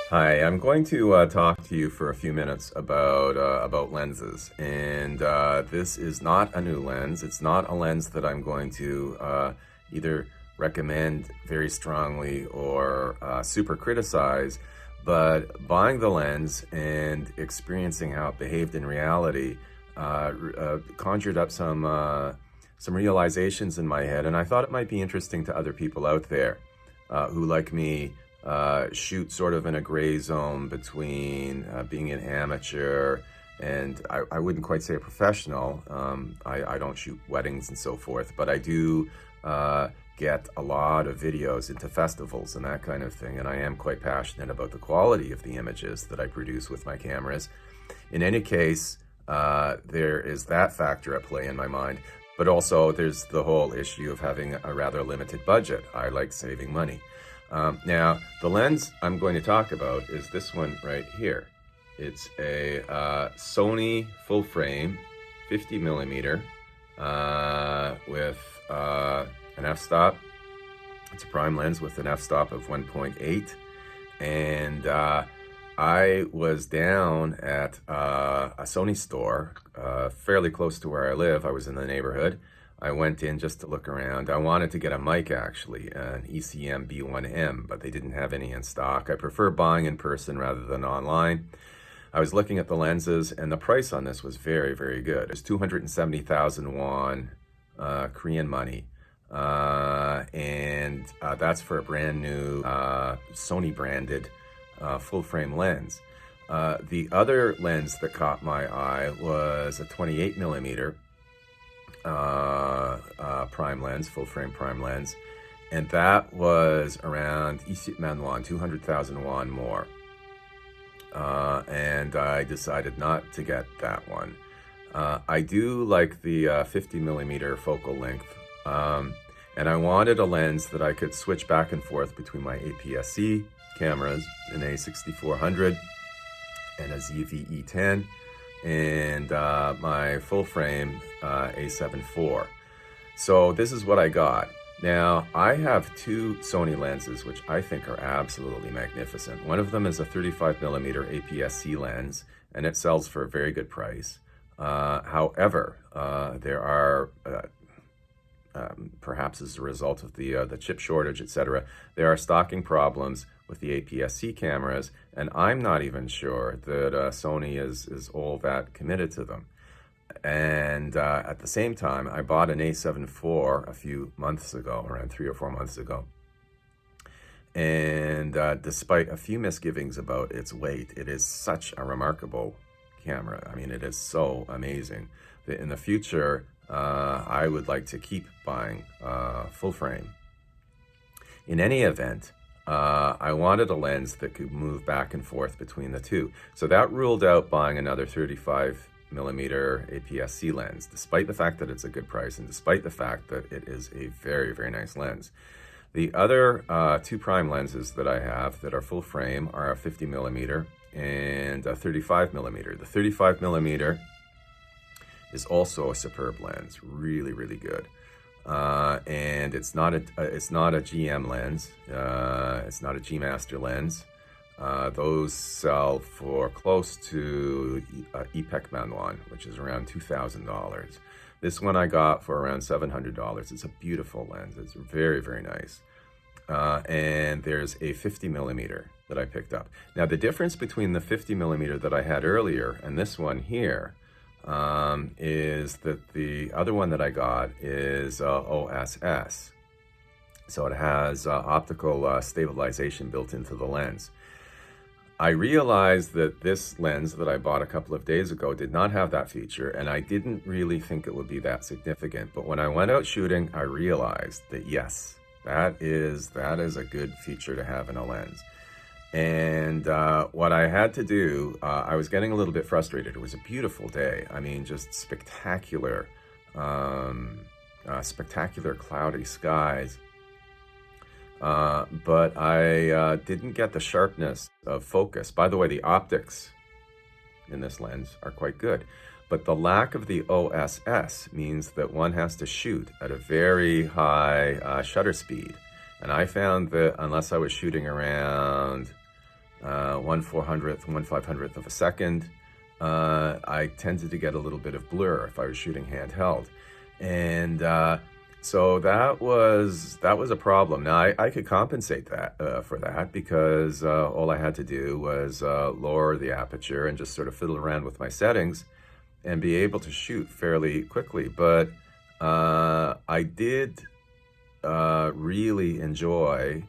Hi, I'm going to talk to you for a few minutes about lenses, and this is not a new lens. It's not a lens that I'm going to either recommend very strongly or super criticize. But buying the lens and experiencing how it behaved in reality conjured up some realizations in my head, and I thought it might be interesting to other people out there who, like me, shoot sort of in a gray zone between being an amateur and I wouldn't quite say a professional. I don't shoot weddings and so forth, but I do get a lot of videos into festivals and that kind of thing, and I am quite passionate about the quality of the images that I produce with my cameras. In any case, there is that factor at play in my mind, but also there's the whole issue of having a rather limited budget. I like saving money. Now, the lens I'm going to talk about is this one right here. It's a Sony full frame, 50 millimeter, with an f-stop. It's a prime lens with an f-stop of 1.8. And I was down at a Sony store fairly close to where I live. I was in the neighborhood. I went in just to look around. I wanted to get a mic, actually, an ECM B1M, but they didn't have any in stock. I prefer buying in person rather than online. I was looking at the lenses, and the price on this was very, very good. It's 270,000 won, Korean money. And that's for a brand new Sony branded full frame lens. The other lens that caught my eye was a 28 millimeter prime lens, full frame prime lens, and that was around 20만 won, 200,000 won more. And I decided not to get that one. I do like the 50 millimeter focal length, and I wanted a lens that I could switch back and forth between my APS-C cameras, an A6400 and a ZV-E10, and my full frame A7 IV. So this is what I got. Now, I have two Sony lenses which I think are absolutely magnificent. One of them is a 35 millimeter APS-C lens, and it sells for a very good price. However, there are perhaps as a result of the chip shortage, etc., there are stocking problems with the APS-C cameras, and I'm not even sure that Sony is all that committed to them. And at the same time, I bought an A7 IV a few months ago, around 3 or 4 months ago. And despite a few misgivings about its weight, it is such a remarkable camera. I mean, it is so amazing that in the future, I would like to keep buying full frame. In any event, I wanted a lens that could move back and forth between the two. So that ruled out buying another 35 millimeter APS-C lens, despite the fact that it's a good price and despite the fact that it is a very, very nice lens. The other two prime lenses that I have that are full frame are a 50 millimeter and a 35 millimeter. The 35 millimeter is also a superb lens, really, really good. And it's not a GM lens. It's not a G Master lens. Those sell for close to $200,000 won, which is around $2,000. This one I got for around $700. It's a beautiful lens. It's very, very nice. And there's a 50 millimeter that I picked up. Now, the difference between the 50 millimeter that I had earlier and this one here is that the other one that I got is OSS. So it has optical stabilization built into the lens. I realized that this lens that I bought a couple of days ago did not have that feature, and I didn't really think it would be that significant. But when I went out shooting, I realized that yes, that is a good feature to have in a lens. And what I had to do, I was getting a little bit frustrated. It was a beautiful day. I mean, just spectacular, spectacular cloudy skies. But I didn't get the sharpness of focus. By the way, the optics in this lens are quite good. But the lack of the OSS means that one has to shoot at a very high shutter speed. And I found that unless I was shooting around 1/400th, 1/500th of a second. I tended to get a little bit of blur if I was shooting handheld. And so that was a problem. Now I could compensate that for that because all I had to do was lower the aperture and just sort of fiddle around with my settings and be able to shoot fairly quickly. But I did really enjoy,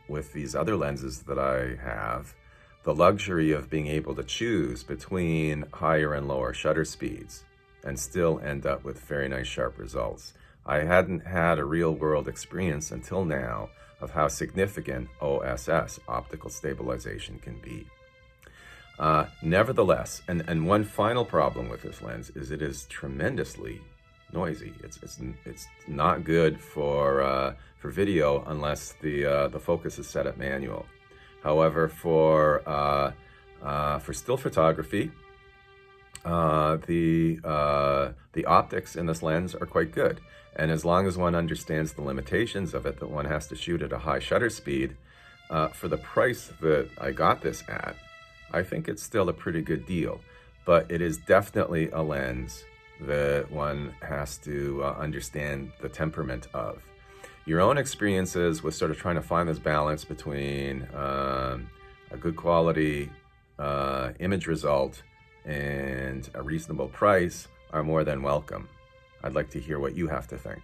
with these other lenses that I have, the luxury of being able to choose between higher and lower shutter speeds and still end up with very nice sharp results. I hadn't had a real world experience until now of how significant OSS, optical stabilization, can be. Nevertheless, and one final problem with this lens is it is tremendously noisy. It's not good for video unless the focus is set at manual. However, for still photography, the optics in this lens are quite good. And as long as one understands the limitations of it, that one has to shoot at a high shutter speed, for the price that I got this at, I think it's still a pretty good deal. But it is definitely a lens that one has to understand the temperament of. Your own experiences with sort of trying to find this balance between a good quality image result and a reasonable price are more than welcome. I'd like to hear what you have to think.